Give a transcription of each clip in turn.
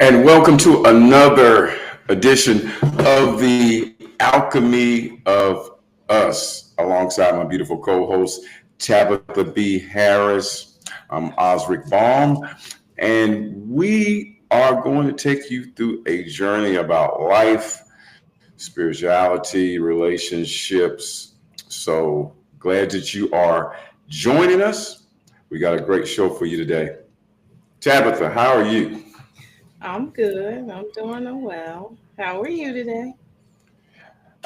And welcome to another edition of the Alchemy of Us, alongside my beautiful co-host Tabitha B. Harris. I'm Osric Baum, and we are going to take you through a journey about life, spirituality, relationships. So glad that you are joining us. We got a great show for you today. Tabitha, how are you? I'm good. I'm doing well. How are you today?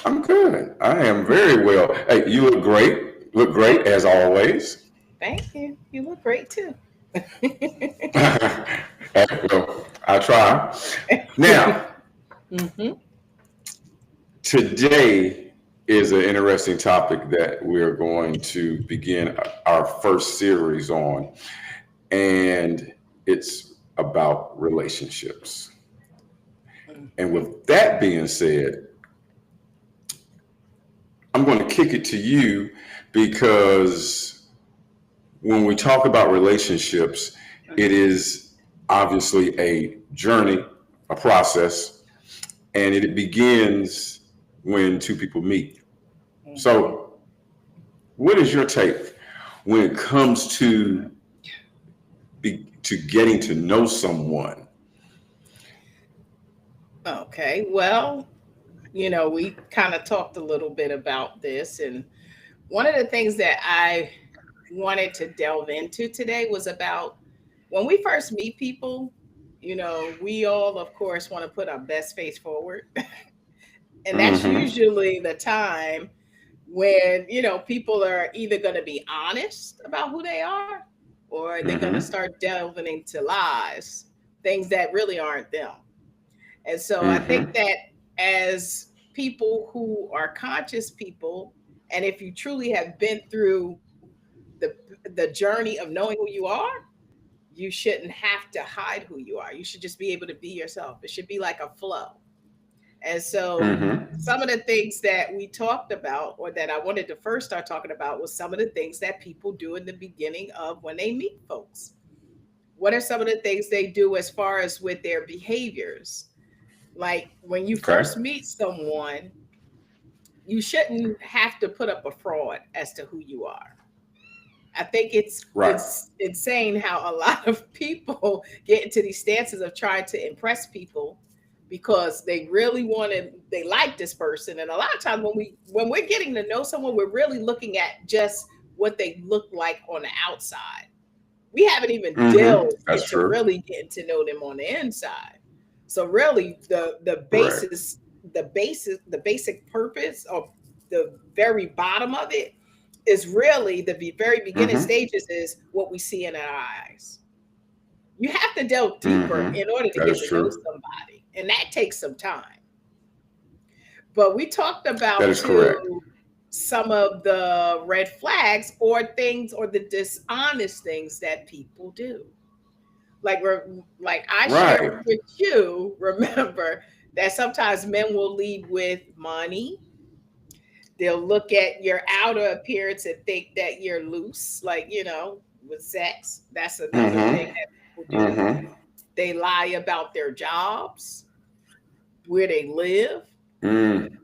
I'm good. I am very well. Hey, you look great. Look great as always. Thank you. You look great too. Well, I try. Now, hmm today is an interesting topic that we're going to begin our first series on, and it's about relationships. And with that being said, I'm going to kick it to you because when we talk about relationships, it is obviously a journey, a process, and it begins when two people meet. hmm So, what is your take when it comes to getting to know someone? Okay. We kind of talked a little bit about this, and one of the things that I wanted to delve into today was about when we first meet people. We all, of course, want to put our best face forward, and that's Mm-hmm. usually the time when people are either going to be honest about who they are, or they're going to Mm-hmm. start delving into lies, things that really aren't them. And so I think Mm-hmm. that as people who are conscious people, and if you truly have been through the journey of knowing who you are, you shouldn't have to hide who you are. You should just be able to be yourself. It should be like a flow. And so Mm-hmm. some of the things that we talked about, or that I wanted to first start talking about, was some of the things that people do in the beginning of when they meet folks. What are some of the things they do as far as with their behaviors? Like when you Okay. first meet someone, you shouldn't have to put up a fraud as to who you are. I think it's Right. it's insane how a lot of people get into these stances of trying to impress people because they really they like this person. And a lot of times when we're getting to know someone, we're really looking at just what they look like on the outside. We haven't even Mm-hmm. delved That's into true. really getting to know them on the inside. So really Correct. the basic purpose, or the very bottom of it, is really very beginning Mm-hmm. stages is what we see in our eyes. You have to delve deeper Mm-hmm. in order to That get is to know true. somebody, and that takes some time. But we talked That about is correct. too some of the red flags or things, or the dishonest things that people do. Like I shared Right. with you, remember that sometimes men will lead with money. They'll look at your outer appearance and think that you're loose, like, with sex. That's another thing Mm-hmm. that people do. Mm-hmm. They lie about their jobs, where they live. Mm.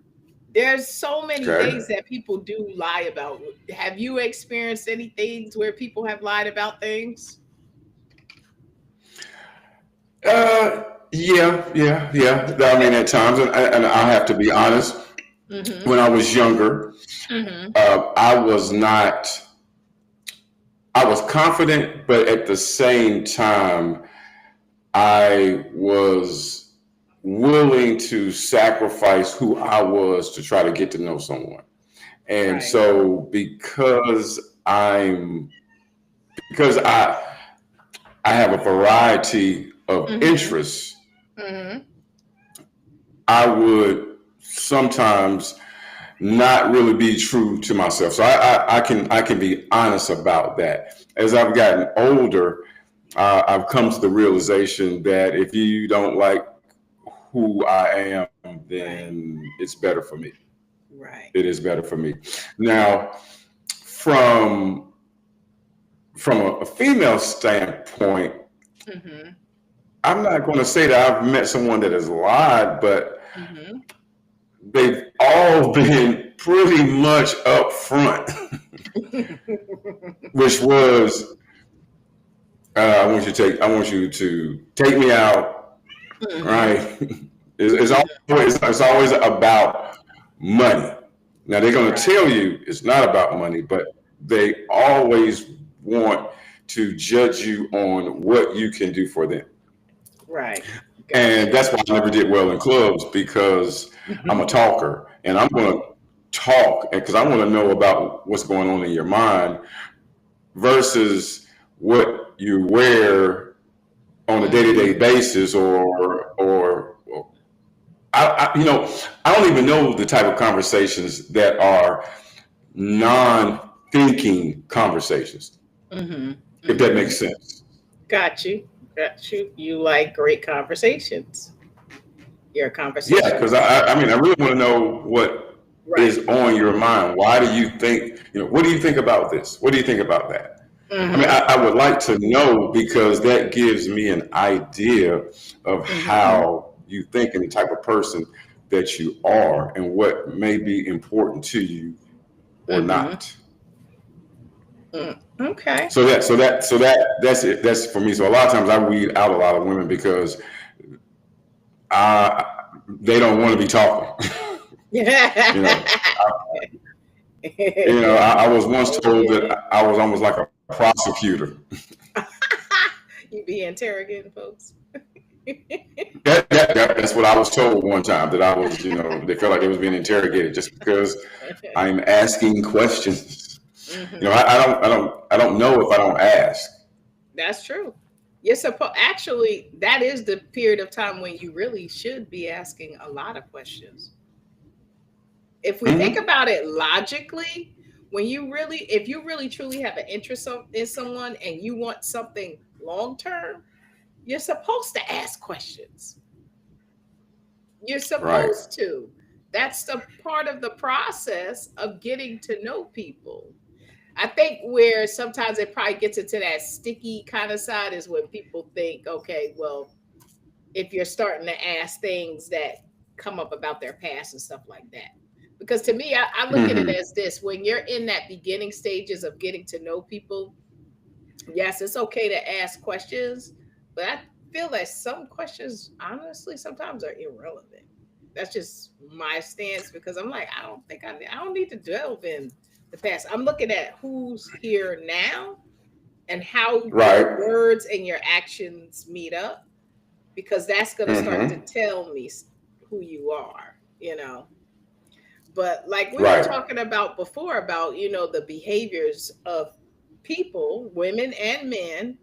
There's so many Okay. things that people do lie about. Have you experienced any things where people have lied about things? Uh, yeah. I mean, at times, and I have to be honest. Mm-hmm. When I was younger, Mm-hmm. I was not. I was confident, but at the same time, I was willing to sacrifice who I was to try to get to know someone. And Right. so, because I have a variety of Mm-hmm. interests, Mm-hmm. I would sometimes not really be true to myself. So I can be honest about that. As I've gotten older, I've come to the realization that if you don't like who I am, Right. then it's better for me. Right. It is better for me. Now, from from a female standpoint, Mm-hmm. I'm not going to say that I've met someone that has lied, but Mm-hmm. they've all been pretty much upfront, which was, I want you to take me out, Mm-hmm. right? It's always about money. Now they're going to Right. tell you it's not about money, but they always want to judge you on what you can do for them. Right. And Gotcha. that's why I never did well in clubs, because I'm a talker and I'm going to talk because I want to know about what's going on in your mind versus what you wear on a day-to-day Mm-hmm. basis, or I don't even know the type of conversations that are non-thinking conversations, Mm-hmm. if that Mm-hmm. makes sense. Got you. Got you. You like great conversations. You're a Yeah, because conversationalist. I mean, I really want to know what is Right. on your mind. Why do you think, what do you think about this? What do you think about that? I mean, Mm-hmm. I would like to know because that gives me an idea of Mm-hmm. how you think and the type of person that you are and what may be important to you or Mm-hmm. not. Okay. That's it. That's for me. So a lot of times I weed out a lot of women because I they don't want to be talking. you know, I was once I told get that it. I was almost like a prosecutor. You be interrogating folks. That's what I was told one time, that I was, they felt like they was being interrogated just because I'm asking questions. Hmm. I don't know if I don't ask. That's true. You're supposed actually that is the period of time when you really should be asking a lot of questions. If we think Hmm. about it logically, when you really, if you really truly have an interest in someone and you want something long term, you're supposed to ask questions. You're Right. supposed to. That's the part of the process of getting to know people. I think where sometimes it probably gets into that sticky kind of side is when people think, okay, well, if you're starting to ask things that come up about their past and stuff like that. Because to me, I look at it Hmm. as this: when you're in that beginning stages of getting to know people, yes, it's okay to ask questions, but I feel that some questions, honestly, sometimes are irrelevant. That's just my stance because I'm like, I don't need to delve in the past. I'm looking at who's here now and how your Right. words and your actions meet up because that's going to start to Hmm. tell me who you are, you know. But like we were Right. talking about before about, the behaviors of people, women and men,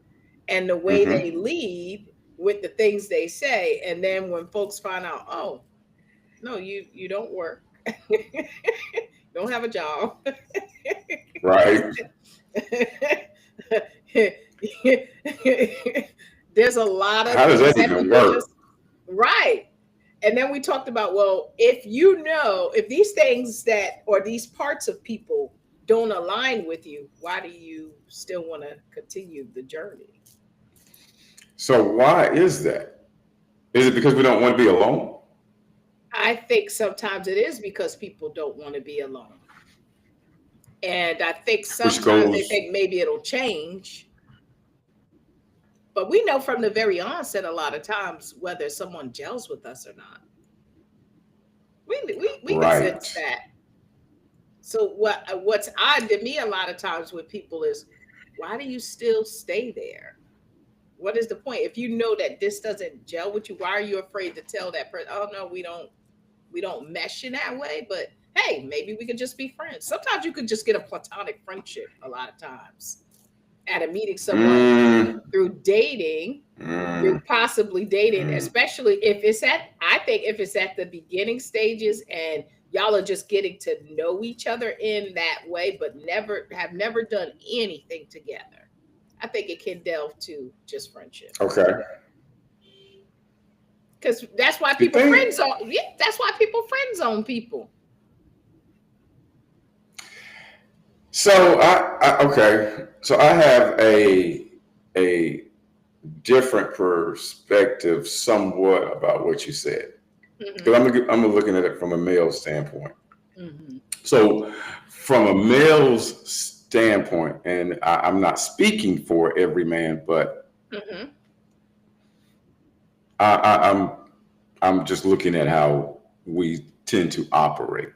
and the way they Hmm. lead with the things they say. And then when folks find out, oh, no, you don't work, don't have a job. Right. There's a lot of How does things that that even people work? just right. And then we talked about, well, if these things that or these parts of people don't align with you, why do you still want to continue the journey? So why is that? Is it because we don't want to be alone? I think sometimes it is because people don't want to be alone. And I think Which sometimes they goes think maybe it'll change. But we know from the very onset a lot of times whether someone gels with us or not. We can sense right. that. So what's odd to me a lot of times with people is why do you still stay there? What is the point? If you know that this doesn't gel with you, why are you afraid to tell that person, oh no, we don't mesh in that way, but hey, maybe we could just be friends. Sometimes you could just get a platonic friendship a lot of times out of meeting someone Mm, through dating, through mm, possibly dating, mm. especially if it's at, I think if it's at the beginning stages and y'all are just getting to know each other in that way, but never done anything together. I think it can delve to just friendship. Okay. Because that's why You people friend think zone. Yeah, that's why people friend zone people. so? Okay. So I have a different perspective somewhat about what you said. Because Mm-hmm. I'm looking at it from a male standpoint. Mm-hmm. So from a male's standpoint, and I'm not speaking for every man, but Mm-hmm. I'm just looking at how we tend to operate.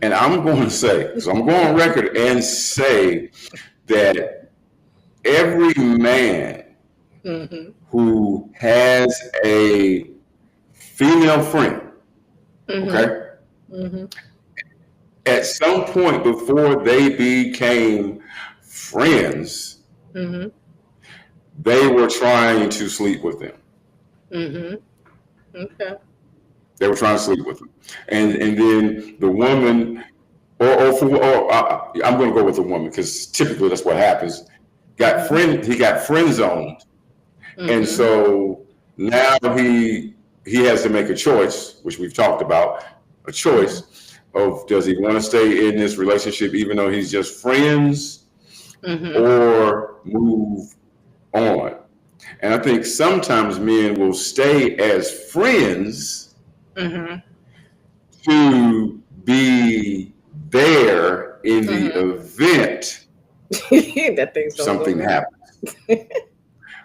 And Mm-hmm. I'm going to say, so I'm going on record and say that every man Mm-hmm. who has a female friend, Mm-hmm. okay, Mm-hmm. at some point before they became friends, Mm-hmm. they were trying to sleep with them. Mm-hmm. Okay. They were trying to sleep with them, and Mm-hmm. then the woman, I'm going to go with the woman because typically that's what happens. Mm-hmm. He got friend zoned, and Mm-hmm. so now he has to make a choice, which we've talked about, a Mm-hmm. choice of does he want to stay in this relationship even though he's just friends, Mm-hmm. or move on. And I think sometimes men will stay as friends Mm-hmm. to be there in the Mm-hmm. event That things don't go something right. happens.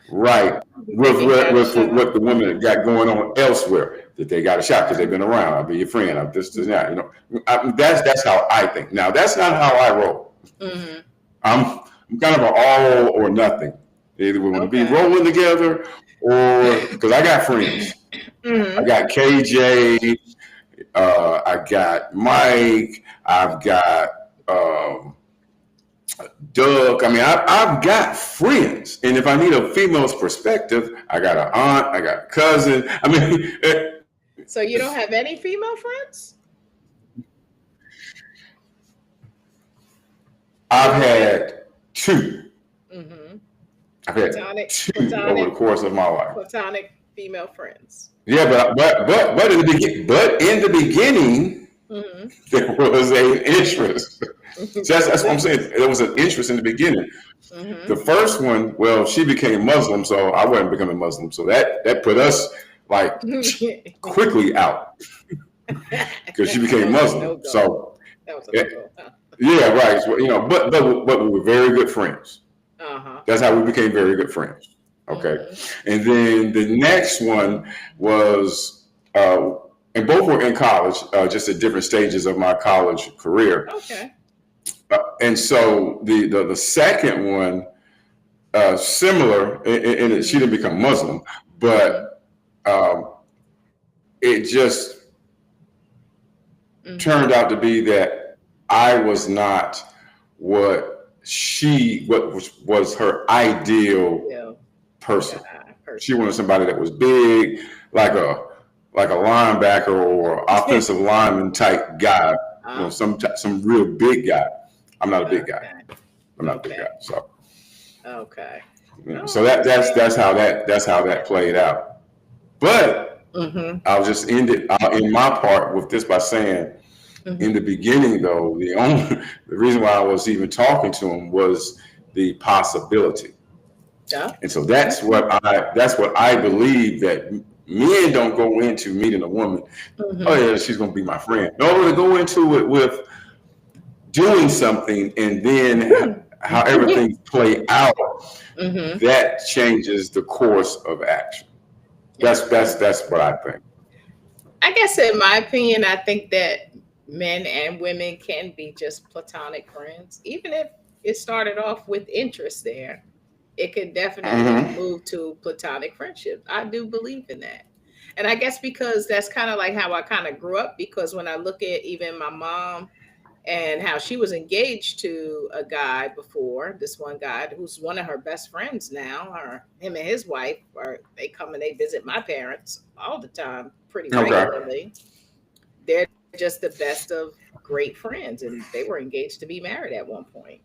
Right. That With he got shot. what the woman got going on elsewhere, that they got a shot because they've been around. I'll be your friend. I'm this, that. You know, that's how I think. Now, that's not how I roll. Mm-hmm. I'm kind of an all or nothing. Either we want to be Okay. rolling together, or because I got friends. I Mm-hmm. got KJ. I got Mike. I've got Doug. I mean, I've got friends, and if I need a female's perspective, I got an aunt. I got a cousin. I mean, So you don't have any female friends? You I've don't have any? had two. Mm-hmm. I've had Platonic, two over the platonic, course of my life. platonic female friends. Yeah, but in the beginning, Mm-hmm. there was a interest. So There that's was what I'm saying. interest. There was an interest in the beginning. Mm-hmm. The first one, well, she became Muslim, so I wasn't becoming Muslim. So that put us like quickly out because she That became was a Muslim. no go. So That was a no yeah, go. Huh? yeah, right. So, you know, but we were very good friends. Uh huh. That's how we became very good friends. Okay, Mm-hmm. and then the next one was, and both were in college, just at different stages of my college career. Okay. And so the second one, similar, and she Mm-hmm. didn't become Muslim, Mm-hmm. but it just Mm-hmm. turned out to be that I was not what was her ideal Yeah. person. She Person. wanted somebody that was big, like a linebacker or offensive lineman type guy, you know, Ah. some real big guy. I'm not a big guy. Okay. I'm not a big guy. Okay. So, Okay. you know, No, so I understand. that's how that played out. But Mm-hmm. I'll just end it in my part with this by saying, in Mm-hmm. the beginning, though, the reason why I was even talking to him was the possibility. Yeah. And so that's what I believe, that men don't go into meeting a woman, oh Mm-hmm. yeah, she's gonna be my friend. No, they go into it with doing something, and then how everything play out, Mm-hmm. that changes the course of action. Okay. That's what I think. I guess, in my opinion, I think that men and women can be just platonic friends, even if it started off with interest there. It could definitely Mm-hmm. move to platonic friendship. I do believe in that. And I guess because that's kind of like how I kind of grew up, because when I look at even my mom and how she was engaged to a guy before, this one guy who's one of her best friends now, or him and his wife, or they come and they visit my parents all the time, pretty Okay. regularly. They're just the best of great friends, and they were engaged to be married at one point.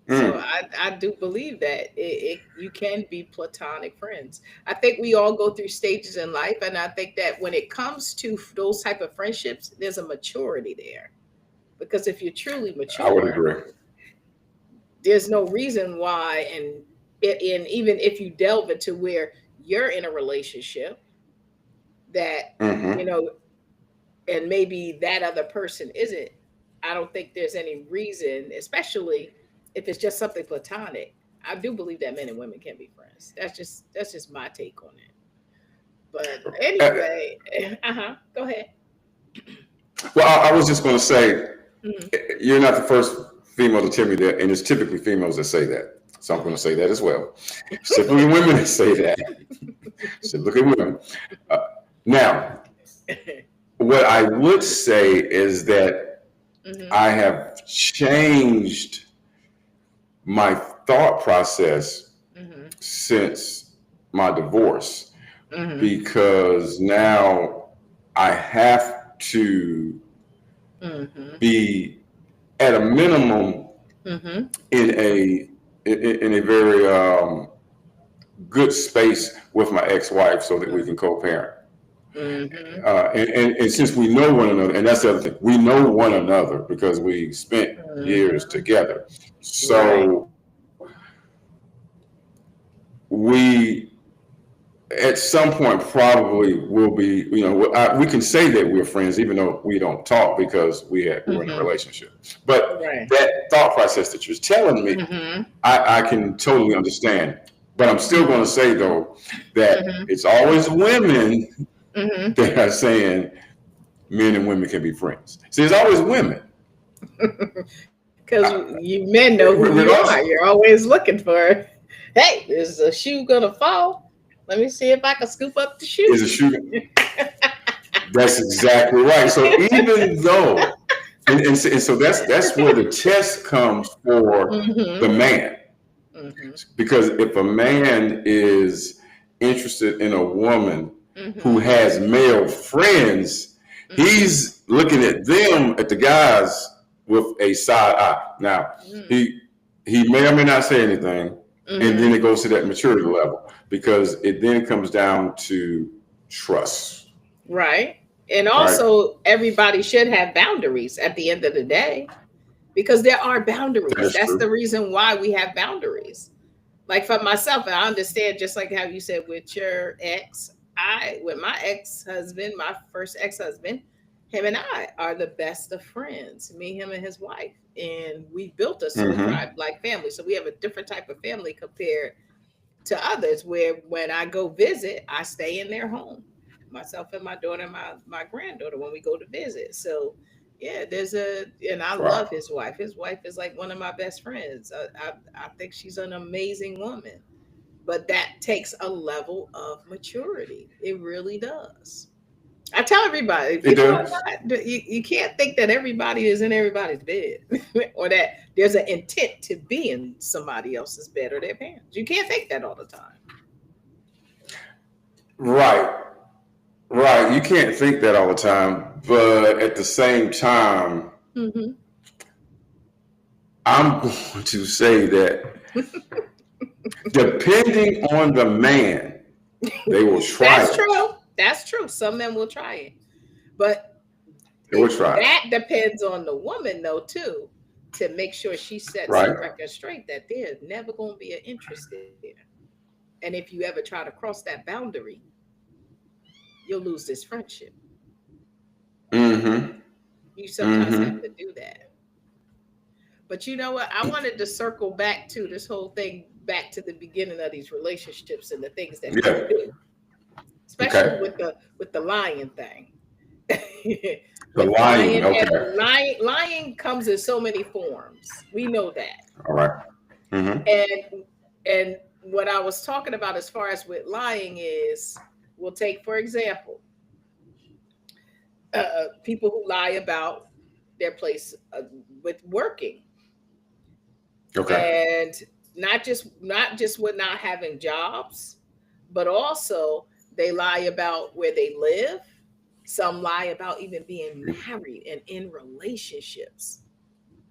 So Mm. I do believe that you can be platonic friends. I think we all go through stages in life, and I think that when it comes to those type of friendships, there's a maturity there. Because if you're truly I would mature, agree. there's no reason why, and And even if you delve into where you're in a relationship that, you Mm-hmm. know, and maybe that other person isn't, I don't think there's any reason, especially if it's just something platonic. I do believe that men and women can be friends. That's just my take on it. But Uh, anyway, go ahead. well, I was just going to say, Hmm. you're not the first female to tell me that, and it's typically females that say that. So I'm going to Hmm. say that as well. Typically women that say that. Typically women. Uh, Now, what I would say is that Hmm. I have changed my thought process Hmm. since my divorce Hmm. because now I have to Hmm. be at a minimum Hmm. in a very good space with my ex-wife so that we can co-parent. Hmm. And since we know one another, and that's the other thing, we know one another because we spent years Hmm. together. Right. So we at some point probably will be, we can say that we're friends even though we don't talk because we're in a Hmm. relationship. But Right. that thought process that you're telling me, Hmm. I can totally understand. But I'm still going to say though that Hmm. it's always women Hmm. that are saying men and women can be friends. See, it's always women. Because you men know who you Regardless, are. You're always looking for, hey, is the shoe gonna fall? Let me see if I can scoop up the shoe. is a shooting. That's exactly right. So even though, and so that's where the test comes for the Hmm. man. Hmm. Because if a man is interested in a woman who Hmm. has male friends, Hmm. he's looking at them, at the guys, with a side eye. Now, he may or may not say anything, and then Hmm. it goes to that maturity level because it then comes down to trust, Right. And right? also, everybody should have boundaries at the end of the day because there are That boundaries. is That's the true. reason why we have boundaries. Like for myself, and I understand just like how you said with your ex, with my ex-husband, my first ex-husband, him and I are the best of friends, me, him, and his wife. And we built a soul Mm-hmm. tribe like family. So we have a different type of family compared to others where when I go visit, I stay in their home. Myself and my daughter and my granddaughter when we go to visit. So yeah, and I love Wow. his wife. His wife is like one of my best friends. I think she's an amazing woman. But that takes a level of maturity. It really does. I tell everybody, It people are does. not, you can't think that everybody is in everybody's bed or that there's an intent to be in somebody else's bed or their parents. You can't think that all the time. Right. Right. You can't think that all the time, but at the same time, Hmm. I'm going to say that depending on the man, they will try That's it. true. That's true. Some men will try it. But They will try it. that depends on the woman, though, too, to make sure she sets the Right. record straight that there's never going to be an interest there. And if you ever try to cross that boundary, you'll lose this friendship. Mm-hmm. You sometimes have Mm-hmm. to do that. But you know what? I wanted to circle back to this whole thing, back to the beginning of these relationships and the things that people Yeah. do, especially Okay. with the lying thing. The With lying. lying, and Okay. lying comes in so many forms. We know that. All right. Mm-hmm. And what I was talking about as far as with lying is, we'll take for example, people who lie about their place with working, Okay. and not just with not having jobs, but also they lie about where they live. Some lie about even being married and in relationships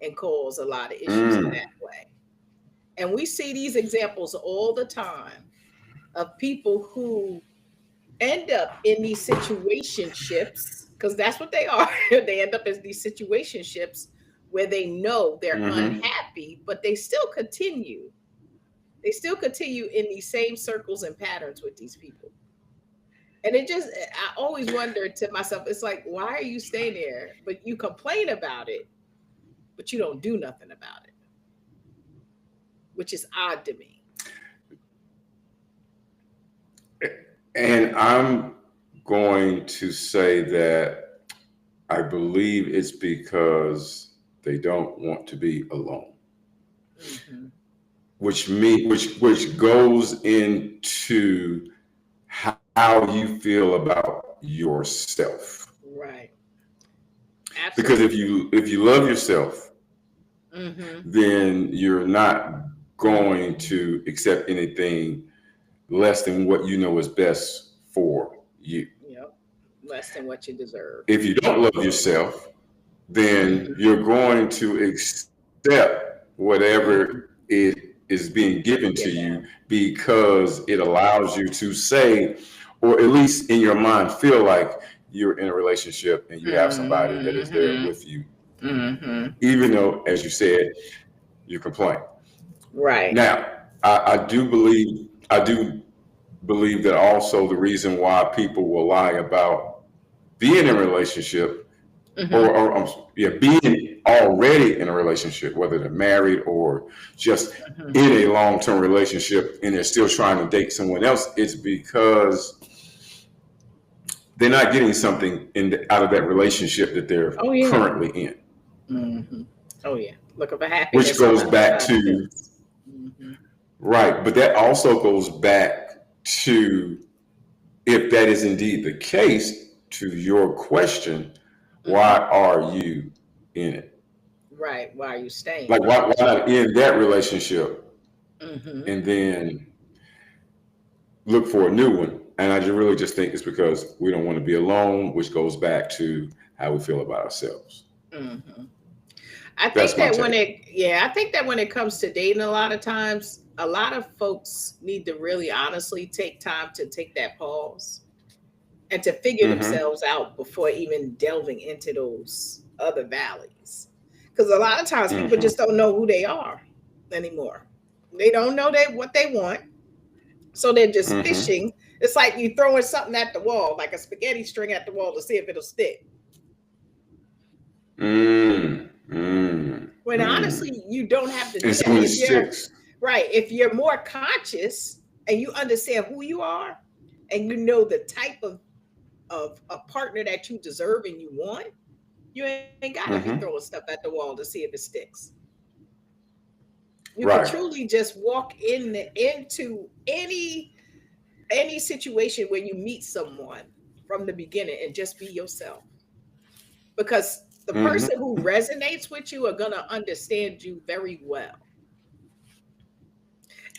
and cause a lot of issues in Mm. that way. And we see these examples all the time of people who end up in these situationships because that's what they are. They end up in these situationships where they know they're Mm-hmm. unhappy, but they still continue They still continue in these same circles and patterns with these people. And I always wondered to myself, it's like, why are you staying there? But you complain about it, but you don't do nothing about it, which is odd to me. And I'm going to say that I believe it's because they don't want to be alone. Mm-hmm. Which goes into how you feel about yourself. Right. Absolutely. Because if you love yourself, then you're not going to accept anything less than what you know is best for you. Yep. Less than what you deserve. If you don't love yourself, then you're going to accept whatever is being given to you because it allows you to say, or at least in your mind, feel like you're in a relationship and you have somebody that is there with you. Even though, as you said, you complain. Right. Now, I do believe that also the reason why people will lie about being in a relationship or being already in a relationship, whether they're married or just in a long-term relationship and they're still trying to date someone else, it's because they're not getting something out of that relationship that they're currently in. Oh, yeah. Looking for happiness. Which goes back to, right, but that also goes back to, if that is indeed the case, to your question, why are you in it? Right. Why are you staying? Like, why not end that relationship and then look for a new one? And I really just think it's because we don't want to be alone, which goes back to how we feel about ourselves. I think that when it comes to dating, a lot of times, a lot of folks need to really honestly take time to take that pause and to figure themselves out before even delving into those other valleys. Because a lot of times people just don't know who they are anymore. They don't know what they want. So they're just fishing. It's like you throwing something at the wall, like a spaghetti string at the wall to see if it'll stick. When honestly, you don't have to do that. If you're more conscious and you understand who you are and you know the type of a partner that you deserve and you want, you ain't got to be throwing stuff at the wall to see if it sticks. You can truly just walk into any situation where you meet someone from the beginning and just be yourself. Because the person who resonates with you are going to understand you very well.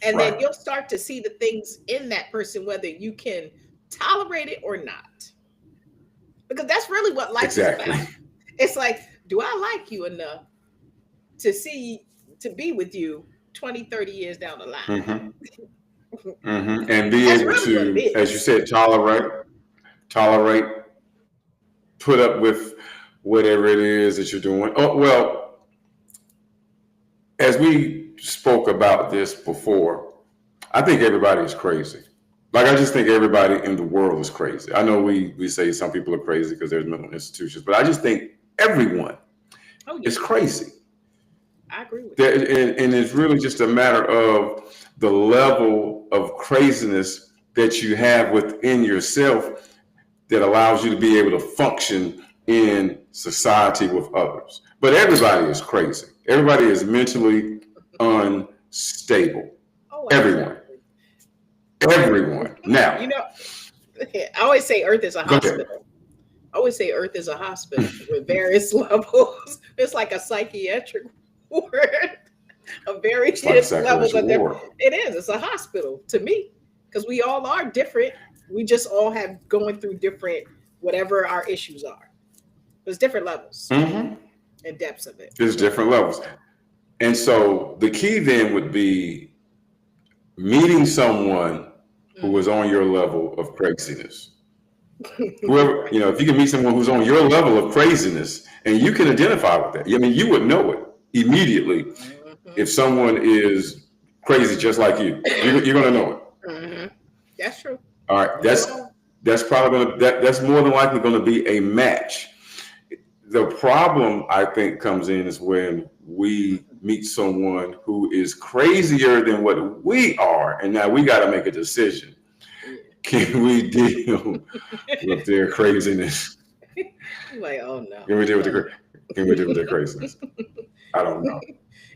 And then you'll start to see the things in that person, whether you can tolerate it or not. Because that's really what life is about. It's like, do I like you enough to be with you 20, 30 years down the line? And be able to, as you said, tolerate, put up with whatever it is that you're doing. Oh, well, as we spoke about this before, I think everybody is crazy. Like, I just think everybody in the world is crazy. I know we say some people are crazy because there's mental institutions, but I just think everyone is crazy. I agree with you. And it's really just a matter of the level of craziness that you have within yourself that allows you to be able to function in society with others. But everybody is crazy. Everybody is mentally unstable. Everyone. Now, I always say Earth is a hospital. I always say Earth is a hospital with various levels. It's like a psychiatric ward of various levels. It is. It's a hospital to me because we all are different. We just all have going through different, whatever our issues are. There's different levels and depths of it. There's different levels. And so the key then would be meeting someone who is on your level of craziness. Whoever, if you can meet someone who's on your level of craziness and you can identify with that. I mean, you would know it immediately if someone is crazy just like you. You're gonna know it. Mm-hmm. That's true. All right, that's probably that's more than likely going to be a match. The problem I think comes in is when we meet someone who is crazier than what we are, and now we got to make a decision. Can we deal with their craziness? Like, oh no. Can we deal with their craziness? I don't know.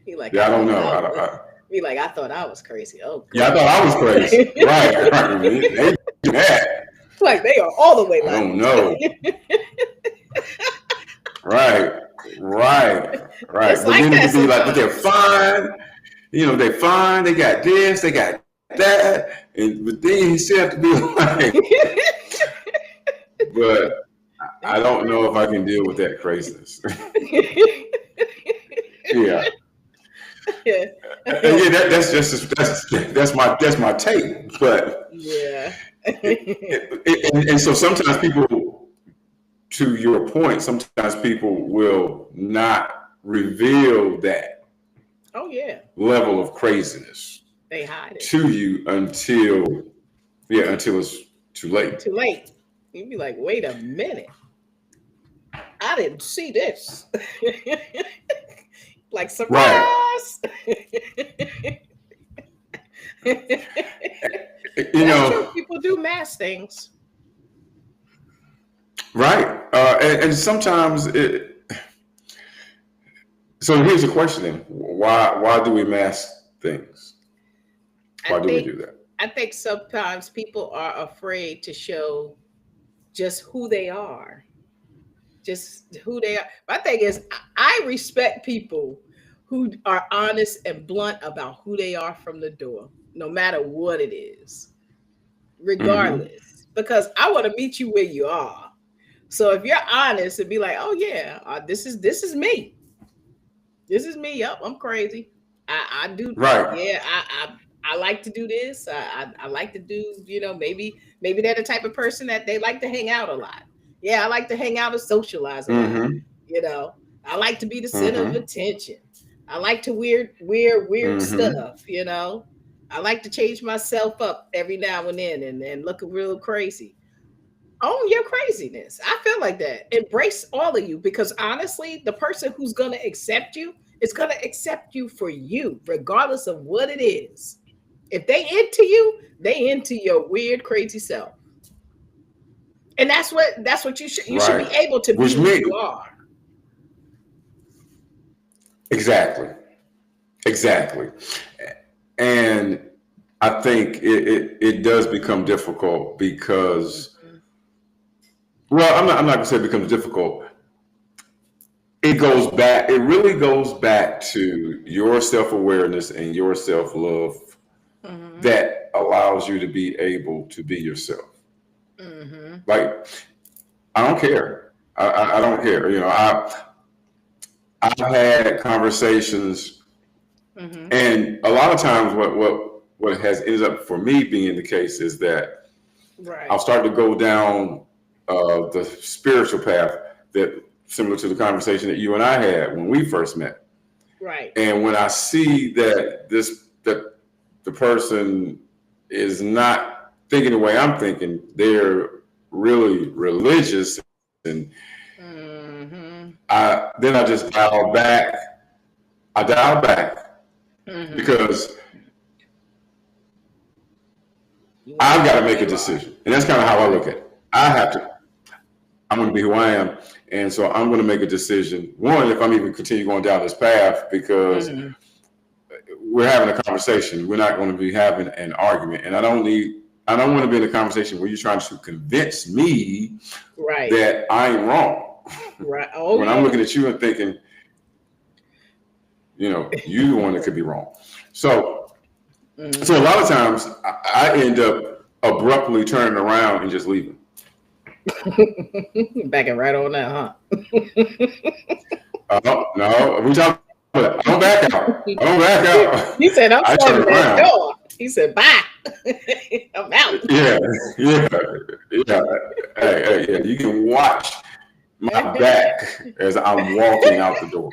He like, I don't know. Be like, I thought I was crazy. Oh, yeah, I thought I was crazy. right. They do that. Like they are all the way. I don't know. Right. It's But like then it that could be like, sometimes. but they're fine. They're fine. They got this. They got that. But then you still have to be like, but I don't know if I can deal with that craziness. Yeah. That's my take. But yeah. And so sometimes people, to your point, sometimes people will not reveal that level of craziness they hide it to you until it's too late. Too late. You'd be like, wait a minute, I didn't see this. Like, surprise. Right. People do mass things. Right. And sometimes so here's the question then. Why do we mask things? Why do we do that? I think sometimes people are afraid to show just who they are. Just who they are. My thing is, I respect people who are honest and blunt about who they are from the door, no matter what it is, regardless, because I want to meet you where you are. So if you're honest and be like, oh yeah, this is me. This is me. Yep, I'm crazy. I do. Right. Yeah, I like to do this. I like to do, maybe they're the type of person that they like to hang out a lot. Yeah, I like to hang out and socialize a lot. I like to be the center of attention. I like to wear weird stuff, I like to change myself up every now and then and look real crazy. Own your craziness. I feel like that. Embrace all of you, because honestly, the person who's going to accept you is going to accept you for you, regardless of what it is. If they into you, they into your weird, crazy self. And that's what you should should be able to be who you are. Exactly. And I think it does become difficult because, well, I'm not gonna say it becomes difficult. It really goes back to your self-awareness and your self-love that allows you to be able to be yourself. Like, I don't care. I don't care. I've had conversations, and a lot of times what has ended up for me being the case is that I'll start to go down the spiritual path that similar to the conversation that you and I had when we first met. Right. And when I see that the person is not thinking the way I'm thinking, they're really religious, and then I just dial back. Because I've got to make a decision, and that's kind of how I look at it. I'm going to be who I am, and so I'm going to make a decision. One, if I'm even continue going down this path, because we're having a conversation. We're not going to be having an argument, and I don't want to be in a conversation where you're trying to convince me that I'm wrong. Right. When I'm looking at you and thinking, you're the one that could be wrong. So a lot of times I end up abruptly turning around and just leaving. Backing right on that, No, we talking about I don't back out. He said, I'm slamming that door. He said, bye. I'm out. Yeah. Hey, you can watch my back as I'm walking out the door.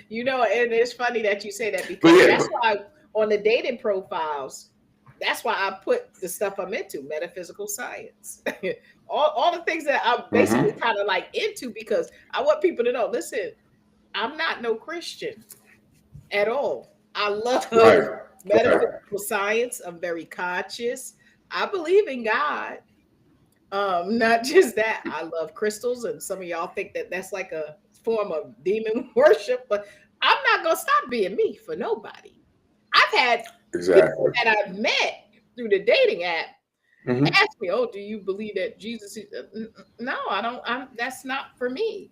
And it's funny that you say that But because yeah, that's why on the dating profiles, that's why I put the stuff I'm into, metaphysical science, all the things that I'm basically hmm kind of like into because I want people to know. Listen, I'm not no Christian at all. I love right, right, metaphysical science. I'm very conscious. I believe in God. Not just that, I love crystals, and some of y'all think that that's like a form of demon worship, but I'm not gonna stop being me for nobody. I've had people exactly. that I've met through the dating app hmm ask me, "Oh, do you believe that Jesus?" No, I don't. That's not for me.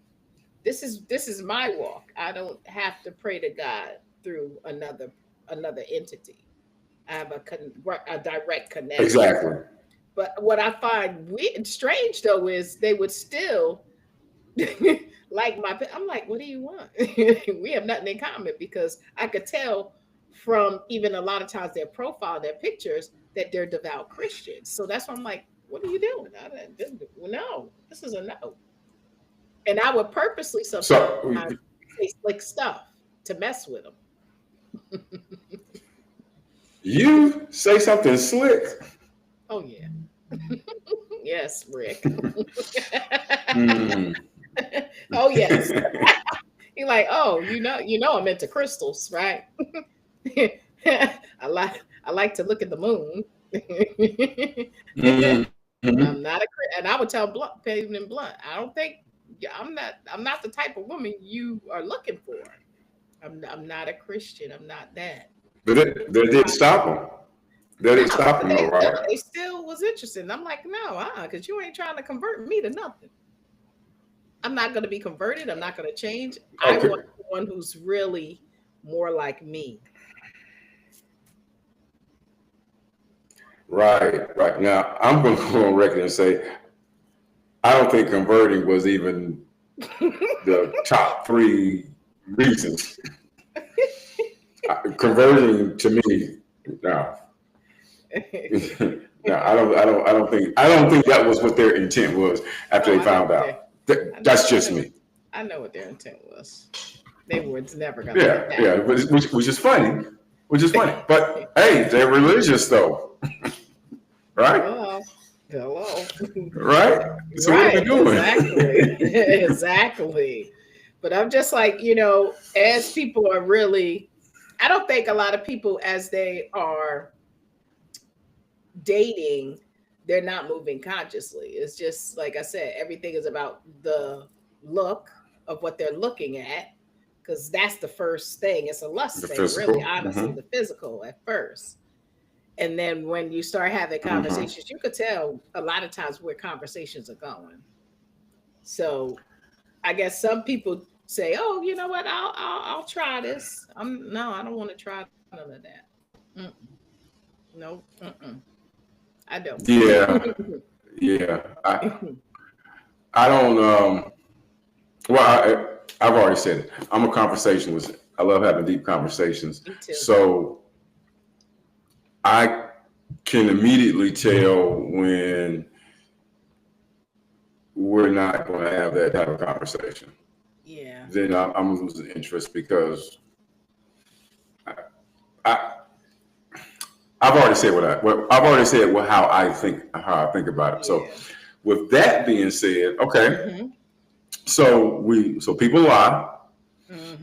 This is my walk. I don't have to pray to God through another entity. I have a direct connection. Exactly. But what I find weird and strange though is they would still like I'm like, what do you want? We have nothing in common because I could tell from even a lot of times their profile, their pictures, that they're devout Christians. So that's why I'm like, what are you doing? No, this is a no. And I would purposely sometimes So say slick stuff to mess with them. you say something slick. Oh yeah, yes, Rick. Mm. Oh yes. You're like, oh, I'm into crystals, right? I like to look at the moon. hmm I'm not and I would tell Pavement Blunt, I don't think I'm not the type of woman you are looking for. I'm not a Christian. I'm not that. But that didn't stop them. That No, didn't stop but them, though, right? they still was interested. And I'm like, no, because you ain't trying to convert me to nothing. I'm not going to be converted. I'm not going to change. I Okay. want someone who's really more like me. Right, right. Now, I'm going to go on record and say I don't think converting was even the top three reasons. Converting to me, no, no, I don't think that was what their intent was after Oh, they I know found what they. out. I know. That's I just know. me. I know what their intent was. They were never going to get Yeah, that. yeah, which is funny, which is funny. But hey, they're religious though, right? Hello. Hello. Right. So what are we Right. doing? Exactly. Exactly. But I'm just like, as people are really, I don't think a lot of people, as they are dating, they're not moving consciously. It's just like I said, everything is about the look of what they're looking at, because that's the first thing. It's a lust The thing, really, physical. honestly, the physical at first. And then when you start having hmm conversations, you could tell a lot of times where conversations are going. So I guess some people say, "Oh, you know what? I'll try this." No, I don't want to try none of that. Mm-mm. No, I don't. Yeah, yeah. I don't. Well, I've already said it. I'm a conversationalist. I love having deep conversations. Me too. So I can immediately tell when we're not going to have that type of conversation. Yeah. Then I'm losing interest because I I've already said I've already said how I think about it. So Yeah. with that being said, okay, Mm-hmm. so people lie.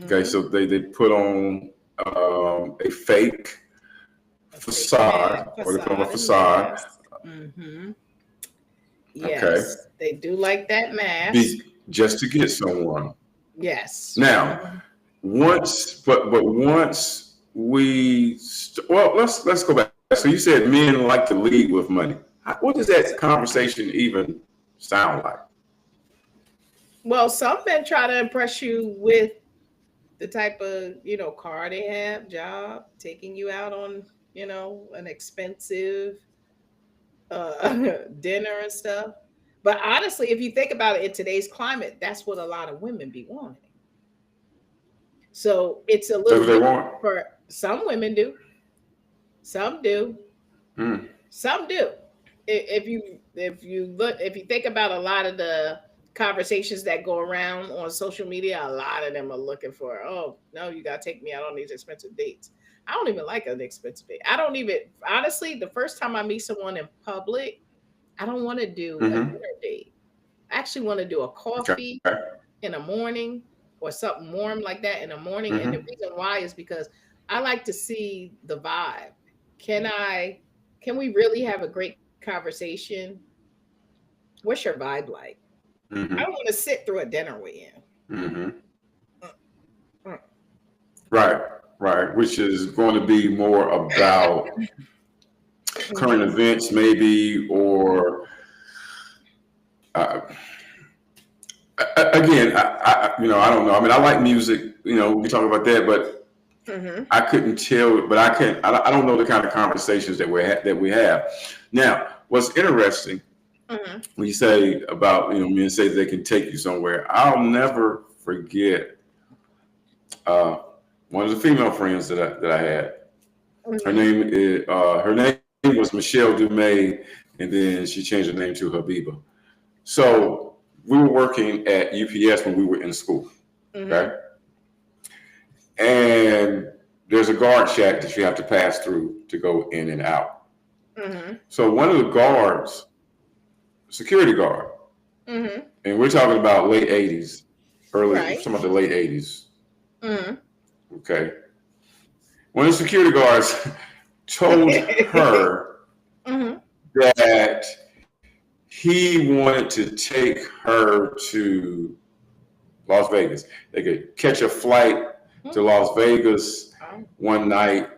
Okay, Mm-hmm. so they put on a fake A fake facade, or they put on a facade and facade. mask. Mm-hmm. Okay, Yes, they do like that mask. just to get someone. Yes. Now, Mm-hmm. once well, let's go back. So you said men like to lead with money. What does that conversation even sound like? Well, some men try to impress you with the type of car they have, job, taking you out on an expensive dinner and stuff. But honestly, if you think about it, in today's climate, that's what a lot of women be wanting. So it's a That's little what they different want. for some women. Do some do Mm. some do. If you think about a lot of the conversations that go around on social media, a lot of them are looking for, oh, no, you got to take me out on these expensive dates. I don't even like an expensive date. I don't even, honestly, the first time I meet someone in public, I don't want to do a Mm-hmm. dinner date. I actually want to do a Okay. coffee in the morning or something warm like that in the morning. And the Mm-hmm. reason why is because I like to see the vibe. Can I, can we really have a great conversation? What's your vibe like? I Mm-hmm. don't want to sit through a dinner with you. Mm-hmm. Mm, mm, Right. Right. Which is going to be more about current mhm, events, maybe, or uh, again, I don't know. I mean, I like music. We talk about that, but mhm, I couldn't tell. But I can't. I don't know the kind of conversations that we have. Now, what's interesting mhm, when you say about men say they can take you somewhere. I'll never forget uh, one of the female friends that I had. mhm. Her name was Michelle Dumais, and then she changed her name to Habiba. So we were working at UPS when we were in school. Okay. Mhm. And there's a guard shack that you have to pass through to go in and out. Mhm. So one of the guards, security guard, Mhm. and we're talking about late 80s, Right. some of the late 80s. Mhm. Okay. One of the security guards told her Mhm. that he wanted to take her to Las Vegas. They could catch a flight to Mhm. Las Vegas Oh, one night,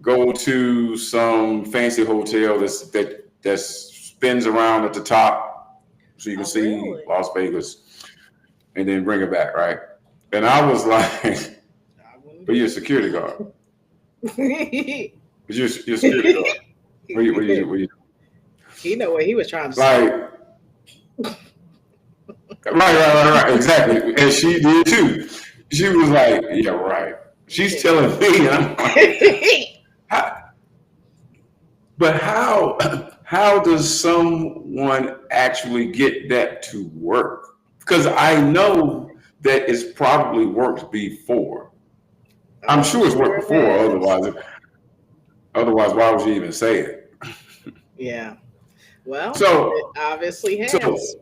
go to some fancy hotel that spins around at the top so you can oh, see really? Las Vegas, and then bring it back, right? And I was like, I wouldn't but do you're a security guard. that. But you're a security guard. What you He know what he was trying to say. like, right, exactly. And she did too. She was like, yeah, right. She's Yeah. telling me, and I'm like, how, but how how does someone actually get that to work? Because I know that it's probably worked before. Oh, I'm I'm sure it's worked sure it before. has. Otherwise, why would you even say it? Yeah. Well, it So, obviously has.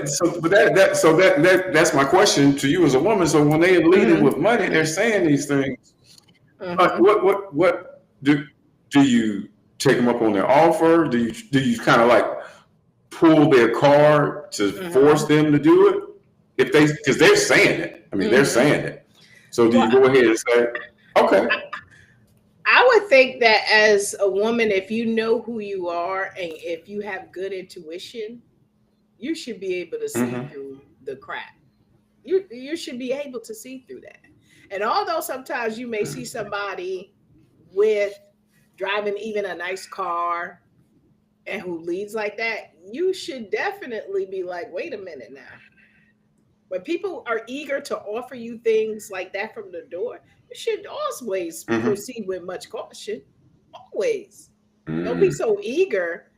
so, that's my question to you as a woman. So when they lead it Mhm. with money, they're saying these things. Mhm. What do you take them up on their offer? Do you kind of like pull their card to force Mhm. them to do it? If they because they're saying it. I mean, they're Mhm. saying it. So do Well, you go ahead and say, okay? I would think that as a woman, if you know who you are and if you have good intuition, you should be able to see Mm-hmm. through the crap. You should be able to see through that. And although sometimes you may see somebody with driving even a nice car and who leads like that, you should definitely be like, wait a minute now. When people are eager to offer you things like that from the door, you should always Mm-hmm. proceed with much caution. Always. Don't be Mm. so eager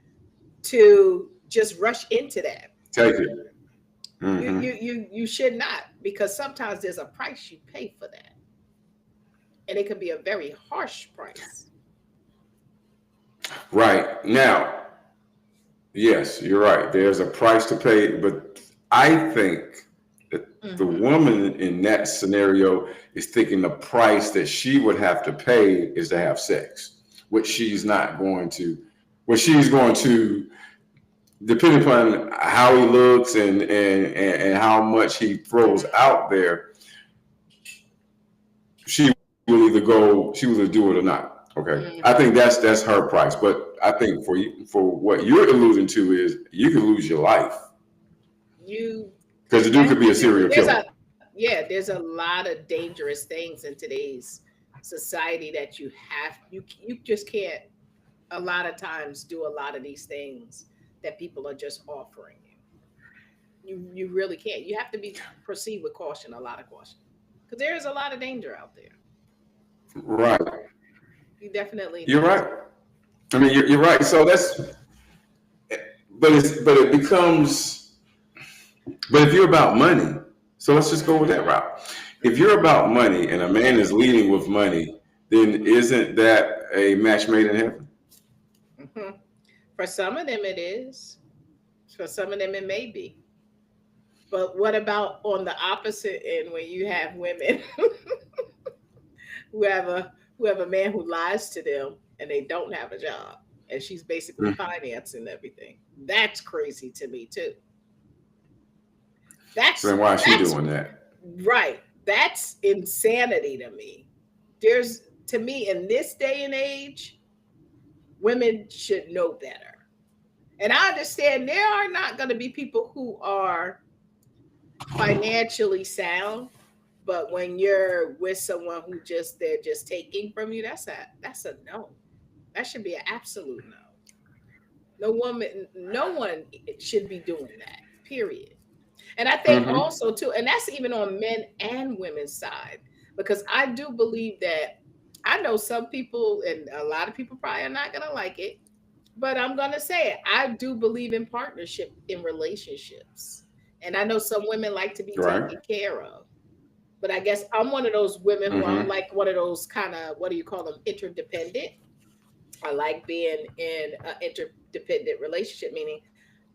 to just rush into that. Take it. You should not, because sometimes there's a price you pay for that. And it can be a very harsh price. Right now, yes, you're right. There's a price to pay, but I think that the Hmm. woman in that scenario is thinking the price that she would have to pay is to have sex, which she's not going to. Which she's going to, depending upon how he looks and how much he throws out there, she she will either do it or not. Okay. I Hmm. think that's her price. But I think for what you're alluding to is you could lose your life You because the dude could be a definitely, serial killer. there's a lot of dangerous things in today's society that you just can't a lot of times do a lot of these things that people are just offering you. You really can't. You have to be proceed with caution, a lot of caution, because there is a lot of danger out there. Right. You definitely You're need right. to. I mean, you're right. So that's, but it becomes, but if you're about money, so let's just go with that route. If you're about money and a man is leading with money, then isn't that a match made in heaven? Mhm. For some of them, it is. For some of them, it may be. But what about on the opposite end when you have women who have a man who lies to them and they don't have a job and she's basically Mm. financing everything? That's crazy to me too. So then why is she That's doing that? right. That's insanity to me. There's to me in this day and age, women should know better. And I understand there are not going to be people who are financially sound, but when you're with someone who just they're just taking from you, that's a no. That should be an absolute no. No one should be doing that. Period. And I think Mm-hmm. also too, and that's even on men and women's side, because I do believe that I know some people, and a lot of people probably are not gonna like it, but I'm gonna say it. I do believe in partnership in relationships, and I know some women like to be Right. taken care of. But I guess I'm one of those women who I'm Mm-hmm. like one of those kind of what do you call them interdependent. I like being in an interdependent relationship, meaning,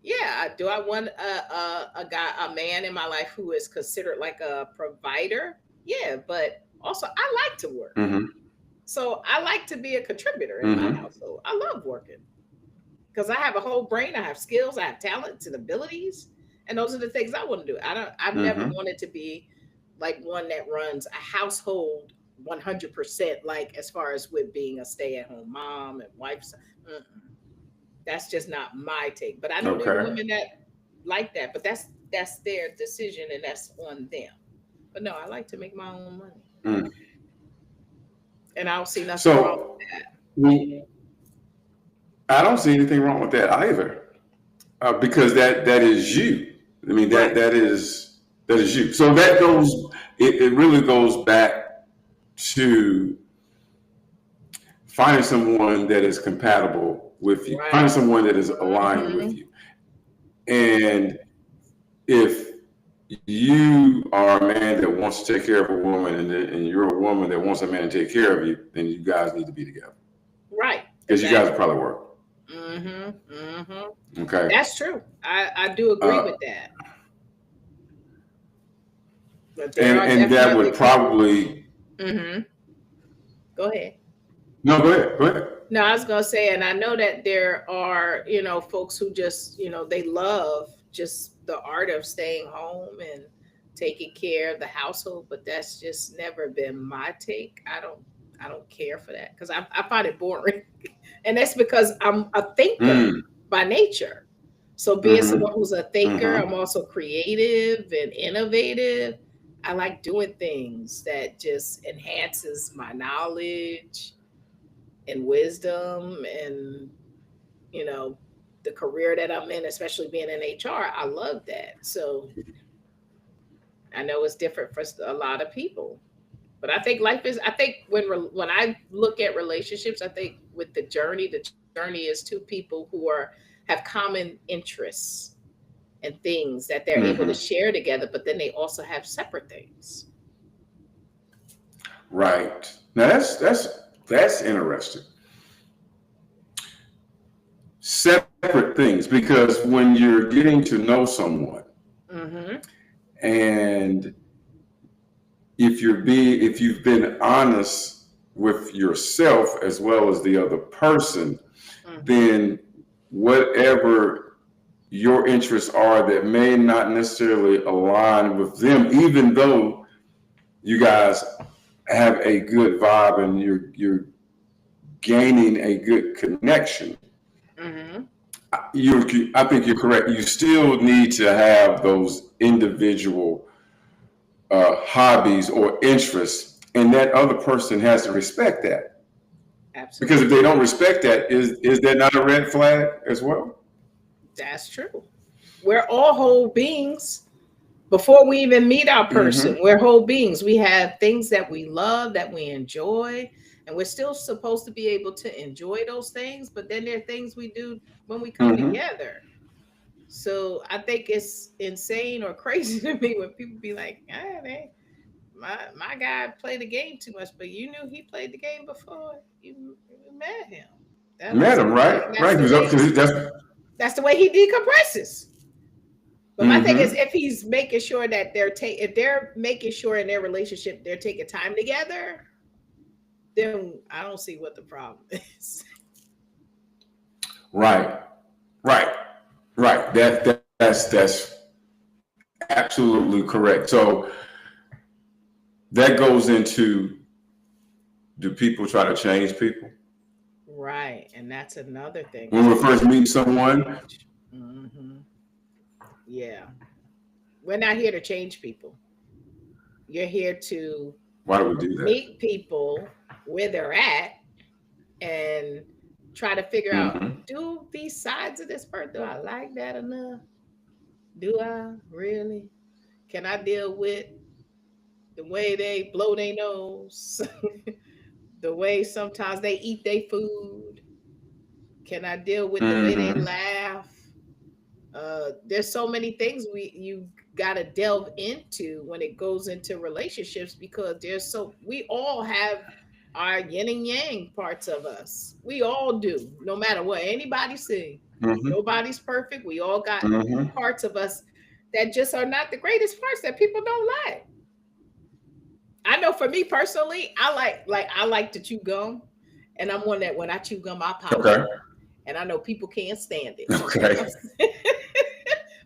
yeah, do I want a guy, a man in my life who is considered like a provider? Yeah, but also I like to work. Mm-hmm. So I like to be a contributor in my Mm-hmm. household. I love working because I have a whole brain. I have skills. I have talents and abilities, and those are the things I want to do. I don't. I've never Mm-hmm. wanted to be like one that runs a household 100%. Like as far as with being a stay-at-home mom and wife. Mm-mm. That's just not my take. But I know there are Okay. women that like that. But that's their decision and that's on them. But no, I like to make my own money, Mm. and I don't see nothing wrong So with that. we, I don't see anything wrong with that either, because that is you. I mean Right. that is you. So that goes. It really goes back to finding someone that is compatible with you, finding Right. someone that is aligned with Hmm. you. And if you are a man that wants to take care of a woman and you're a woman that wants a man to take care of you, then you guys need to be together Right. because you guys Exactly. will probably work. Hmm. Hmm. Okay. That's true. I do agree Uh, with that. But there are and that definitely would people. probably, Hmm. Go ahead. no, go ahead. Go ahead. No, I was gonna say, and I know that there are, folks who just, they love just the art of staying home and taking care of the household, but that's just never been my take. I don't care for that because I find it boring. And that's because I'm a thinker Mm, by nature. So being someone mm-hmm, who's a thinker, I'm mm-hmm. also creative and innovative. I like doing things that just enhances my knowledge and wisdom and you know the career that I'm in, especially being in HR. I love that. So I know it's different for a lot of people, but I think life is. I think when I look at relationships, I think with the journey is two people who have common interests and things that they're able to Mm-hmm. share together, but then they also have separate things. Right. Now that's interesting. Separate things, because when you're getting to know someone Mm-hmm. and if you've been honest with yourself as well as the other person, Mm-hmm. then whatever your interests are that may not necessarily align with them, even though you guys have a good vibe and you're gaining a good connection, Mm-hmm. I think you're correct. You still need to have those individual hobbies or interests, and that other person has to respect that. Because if they Absolutely. don't respect that, is that not a red flag as well? That's true. We're all whole beings. Before we even meet our person, Mm-hmm. we're whole beings. We have things that we love, that we enjoy, and we're still supposed to be able to enjoy those things. But then there are things we do when we come Mm-hmm. together. So I think it's insane or crazy to me when people be like, ah, man, my guy played the game too much, but you knew he played the game before you met him. That Met him, wasn't, right? and Right, because that's. that's the way he decompresses. But my thing is, Mm-hmm. if he's making sure that if they're making sure in their relationship they're taking time together, then I don't see what the problem is. Right, right, right. That's absolutely correct. So that goes into, do people try to change people Right, and that's another thing when we too. first meet someone? Hmm. Yeah, we're not here to change people. You're here to Why do we do that? meet people where they're at and try to figure out, Mm-hmm. do these sides of this person, do I like that enough? Do I really? Can I deal with the way they blow their nose, the way sometimes they eat their food? Can I deal with the way they Mm-hmm. laugh? There's so many things you got to delve into when it goes into relationships, because we all have our yin and yang parts of us. We all do, no matter what anybody say. Mm-hmm. Nobody's perfect. We all got Mm-hmm. parts of us that just are not the greatest parts that people don't like. I know for me personally, I like to chew gum, and I'm one that when I chew gum, I pop Okay. out, and I know people can't stand it Okay. sometimes,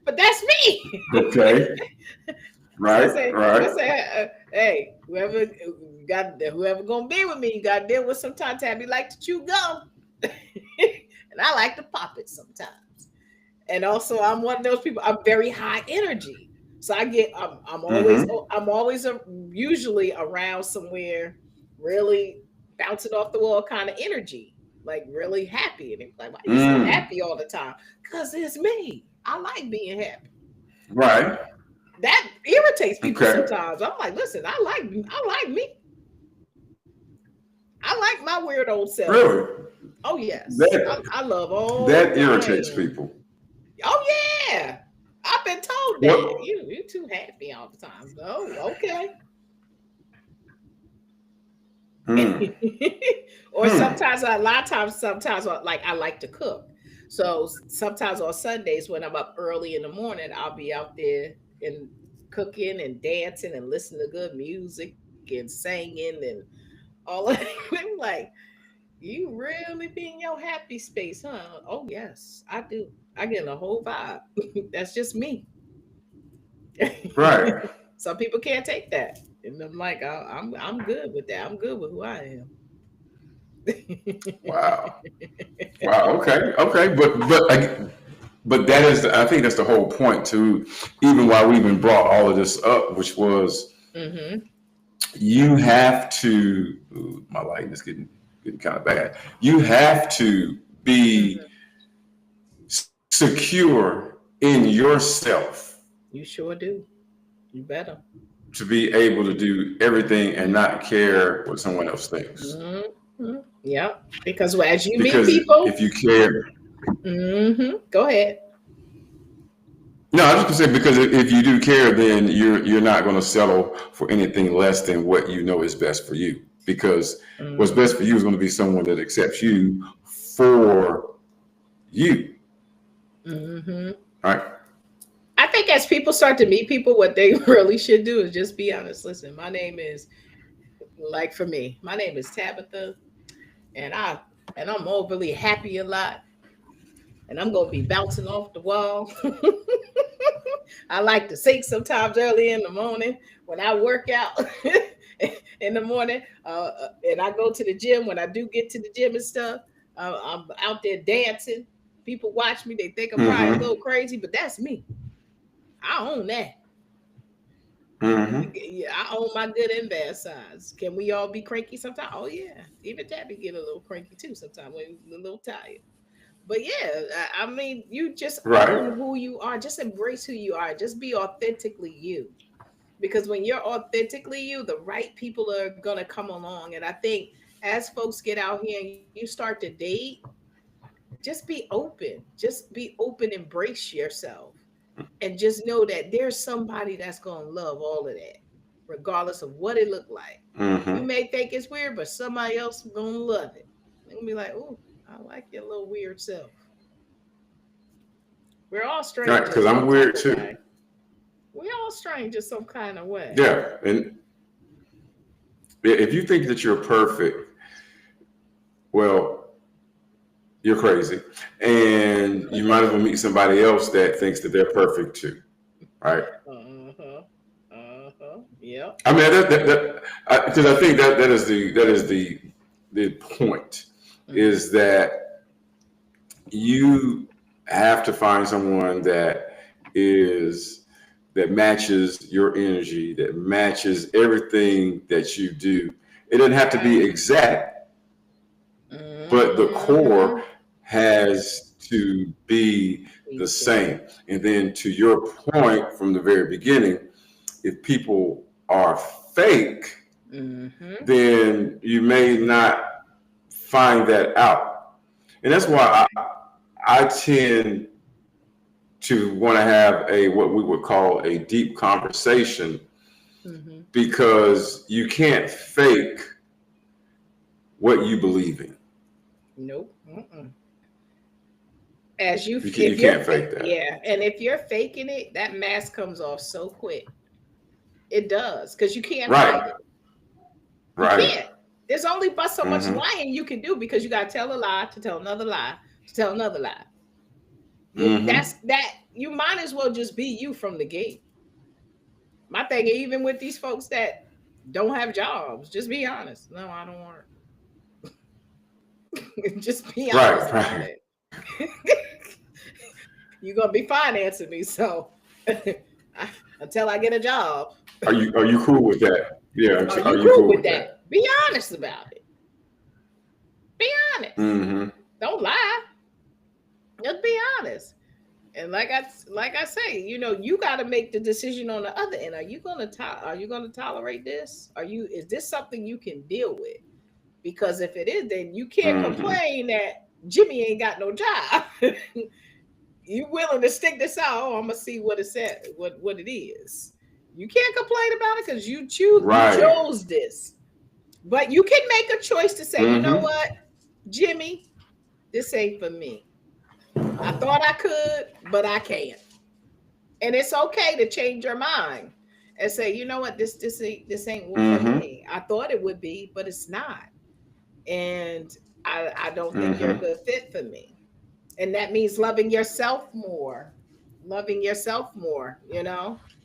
but that's me. Okay. So Right. I Right. say, hey, whoever gonna be with me, you got to deal with sometimes. Tabby like to chew gum, and I like to pop it sometimes. And also, I'm one of those people. I'm very high energy, so Mm-hmm. I'm always usually around somewhere, really bouncing off the wall kind of energy, like really happy. And they're like, "Why are you so Mm. happy all the time?" Because it's me. I like being happy. Right. That irritates people Okay. sometimes. I'm like, listen, I like me. I like my weird old self. Really? Oh yes, That I love all that that I irritates am. people. Oh yeah, I've been told that What? you too happy all the time. Oh okay. Hmm. Or Hmm. sometimes a lot of times sometimes like I like to cook. So sometimes on Sundays when I'm up early in the morning, I'll be out there and cooking and dancing and listening to good music and singing and all of I'm like, you really be in your happy space, huh? Oh yes, I do. I get a whole vibe. That's just me. Right. Some people can't take that, and I'm like, I'm good with that. I'm good with who I am. Wow. Wow. Okay. Okay. But that is, I think that's the whole point too. Even why we even brought all of this up, which was, Hmm. you have to. Ooh, my lighting is getting kind of bad. You have to be Hmm. secure in yourself You sure do. You better. to be able to do everything and not care what someone else thinks. Hmm. Yeah, because as you meet Because if people, you care, go ahead. no, I was just gonna say, because if you do care, then you're not going to settle for anything less than what you know is best for you. Because what's best for Hmm. you is going to be someone that accepts you for you. Hmm. Right? I think as people start to meet people, what they really should do is just be honest. Listen, my name is, like for me, my name is Tabitha, and I'm overly happy a lot, and I'm gonna be bouncing off the wall. I like to sing sometimes early in the morning when I work out in the morning, and I go to the gym. When I do get to the gym and stuff, I'm out there dancing. People watch me; they think I'm probably a Mm-hmm. little crazy, but that's me. I own that. Mm-hmm. Yeah, I own my good and bad sides. Can we all be cranky sometimes? Oh yeah, even Tabby get a little cranky too sometimes when he's a little tired. But yeah, I mean, you just Right. own who you are. Just embrace who you are. Just be authentically you. Because when you're authentically you, the right people are gonna come along. And I think as folks get out here and you start to date, just be open. Just be open, embrace yourself. And just know that there's somebody that's gonna love all of that, regardless of what it looked like. You Mm-hmm. may think it's weird, but somebody else gonna love it. They're gonna be like, "Oh, I like your little weird self." We're all Right, strange in because I'm some type weird of too. way. We all strange in some kind of way. Yeah, and if you think that you're perfect, well, you're crazy, and you might as well meet somebody else that thinks that they're perfect too, right? Uh-huh. Uh-huh. Yep. I mean, because I think that is the point Mm-hmm. is that you have to find someone is that matches your energy, that matches everything that you do. It doesn't have to be Right. exact, but the Mm-hmm. core has to be the Be same. there. And then to your point from the very beginning, if people are fake, Mm-hmm. then you may not find that out. And that's why Right. I tend to want to have a what we would call a deep conversation Mm-hmm. because you can't fake what you believe in. Nope. Mm-mm. As you, You if can't fake that. yeah, and if you're faking it, that mask comes off so quick. It does, because you can't hide Right. it. You Right. can't. There's only but so much Mm-hmm. lying you can do because you got to tell a lie to tell another lie to tell another lie. Mm-hmm. That's that. You might as well just be you from the gate. My thing, even with these folks that don't have jobs, just be honest. No, I don't want it. Just be honest Right. about Right. it. You're gonna be financing me, so until I get a job, Are you cool with that? Yeah. are Are you you cool cool with with that? that? Be honest about it. Be honest. Mm-hmm. Don't lie. Just be honest. And like I say, you got to make the decision on the other end. Are you gonna tolerate this? Is this something you can deal with? Because if it is, then you can't Mm-hmm. complain that Jimmy ain't got no job. You willing to stick this out? Oh, I'm gonna see what it said, what it is. You can't complain about it because you Right. chose this. But you can make a choice to say, you know Mm-hmm. what, Jimmy, this ain't for me. I thought I could, but I can't. And it's okay to change your mind and say, you know what, this ain't for Mm-hmm. me. I thought it would be, but it's not. And I don't think you're a Mm-hmm. good fit for me. And that means loving yourself more. Loving yourself more,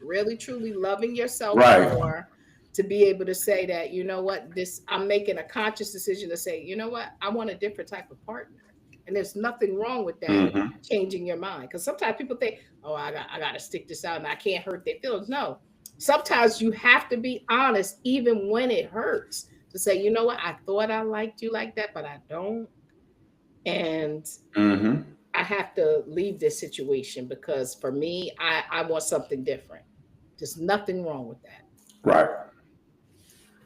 really truly loving yourself Right. more, to be able to say that, you know what, this I'm making a conscious decision to say, you know what, I want a different type of partner. And there's nothing wrong with that, Mm-hmm. changing your mind. Because sometimes people think, oh, I gotta stick this out and I can't hurt their feelings. No. Sometimes you have to be honest, even when it hurts, to say, you know what, I thought I liked you like that, but I don't. And Mm-hmm. I have to leave this situation because for me, I want something different. There's nothing wrong with that. Right.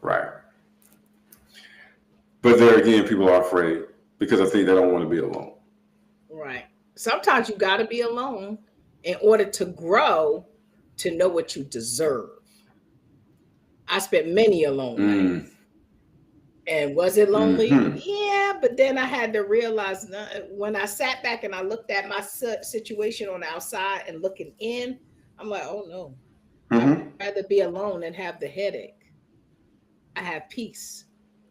Right. But there again, people are afraid because I think they don't want to be alone. Right. Sometimes you got to be alone in order to grow, to know what you deserve. I spent many alone Mm. nights. And was it lonely? Mm-hmm. Yeah, but then I had to realize, when I sat back and I looked at my situation on the outside and looking in, I'm like, oh no, I'd Mm-hmm. rather be alone and have the headache. I have peace,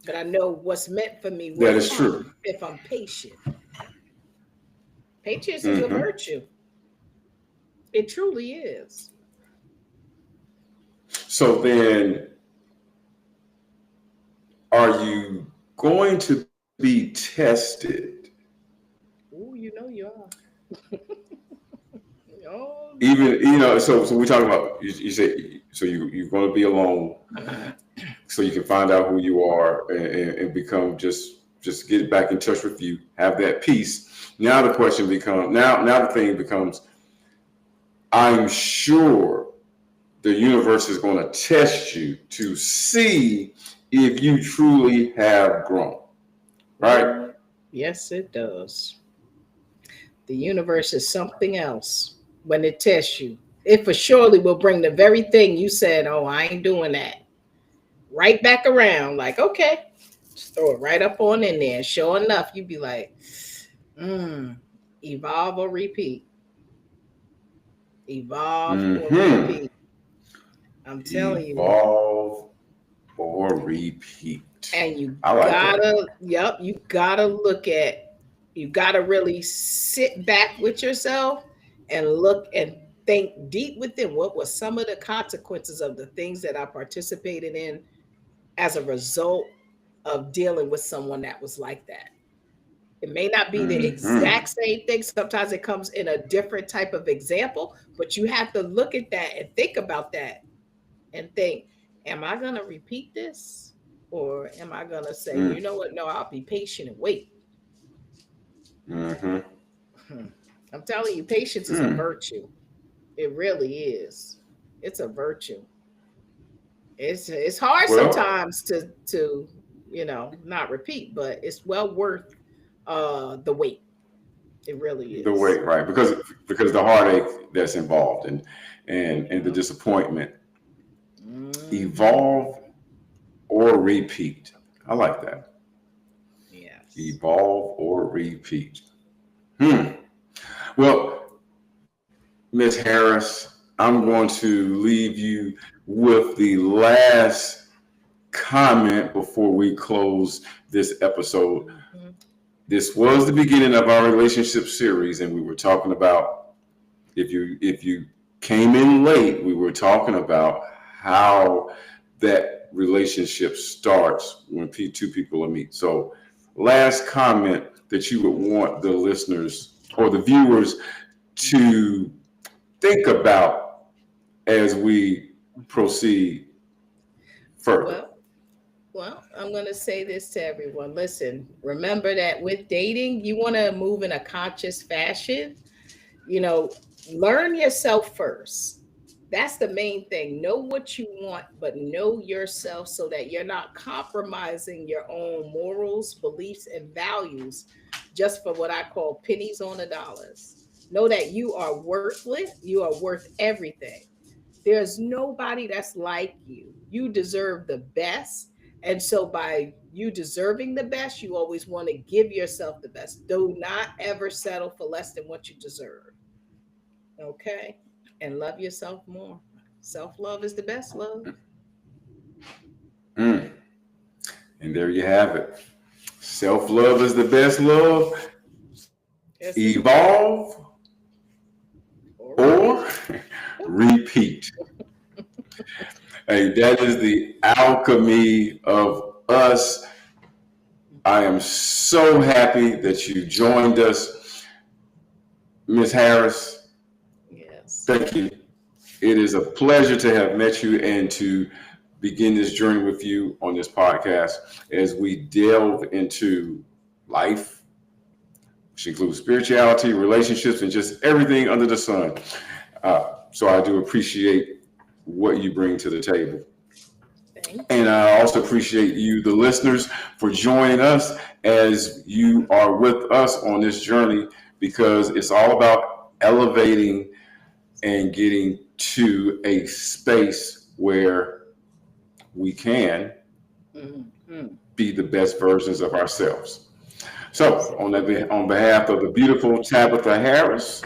but I know what's meant for me That will is true. come if I'm patient. Patience is a Mm-hmm. virtue. It truly is. So then, are you going to be tested? Oh, you are. Oh, Even so we talk about you say so you're going to be alone, so you can find out who you are and become just get back in touch with you, have that peace. Now the question becomes now the thing becomes, I'm sure the universe is going to test you to see if you truly have grown, right? yes, it does. The universe is something else when it tests you. It for surely will bring the very thing you said, oh, I ain't doing that, right back around. Like, okay, just throw it right up on in there. Sure enough, you'd be like, evolve or repeat. Evolve or Mm-hmm. repeat. I'm telling you. Evolve or repeat. And you I like that. gotta, yep, you gotta really sit back with yourself and look and think deep within what was some of the consequences of the things that I participated in as a result of dealing with someone that was like that. It may not be the Mm-hmm. exact same thing. Sometimes it comes in a different type of example, but you have to look at that and think about that and think, am I going to repeat this? Or am I going to say, Mm-hmm. you know what? No, I'll be patient and wait. Mm-hmm. Hmm. I'm telling you, patience is a virtue. It really is. It's a virtue. It's hard Well, sometimes to not repeat, but it's well worth the wait. It really the is. way, right? Because the heartache that's involved and the Yeah. disappointment. Hmm. Evolve or repeat. I like that. Yes. Evolve or repeat. Hmm. Well, Miss Harris, I'm going to leave you with the last comment before we close this episode. Hmm. This was the beginning of our relationship series, and we were talking about if you came in late, we were talking about how that relationship starts when two people are meet. So, last comment that you would want the listeners or the viewers to think about as we proceed further. Well, I'm going to say this to everyone. Listen, remember that with dating, you want to move in a conscious fashion. You know, learn yourself first. That's the main thing. Know what you want, but know yourself so that you're not compromising your own morals, beliefs, and values just for what I call pennies on the dollars. Know that you are worthless, you are worth everything. There's nobody that's like you. You deserve the best. And so, by you deserving the best, you always want to give yourself the best. Do not ever settle for less than what you deserve. Okay? And love yourself more. Self love is the best love. Mm. And there you have it. Self love is the best love. Yes, indeed. Evolve Or repeat. or repeat. Hey, that is the alchemy of us. I am so happy that you joined us, Miss Harris. Yes. Thank you. It is a pleasure to have met you and to begin this journey with you on this podcast as we delve into life, which includes spirituality, relationships, and just everything under the sun. So I do appreciate what you bring to the table. Thank And you. I also appreciate you, the listeners, for joining us as you are with us on this journey because it's all about elevating and getting to a space where we can Mm-hmm. be the best versions of ourselves. Yes, So, indeed. on behalf of the beautiful Tabitha Harris,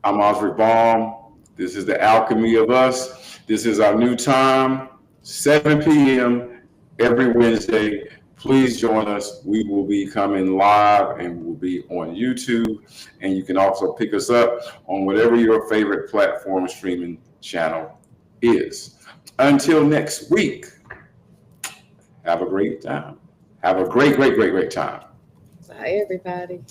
I'm Osric Baum. This is the Alchemy of Us. This is our new time, 7 p.m. every Wednesday. Please join us. We will be coming live and we'll be on YouTube. And you can also pick us up on whatever your favorite platform streaming channel is. Until next week, have a great time. Have a great, great, great, great time. Bye, everybody.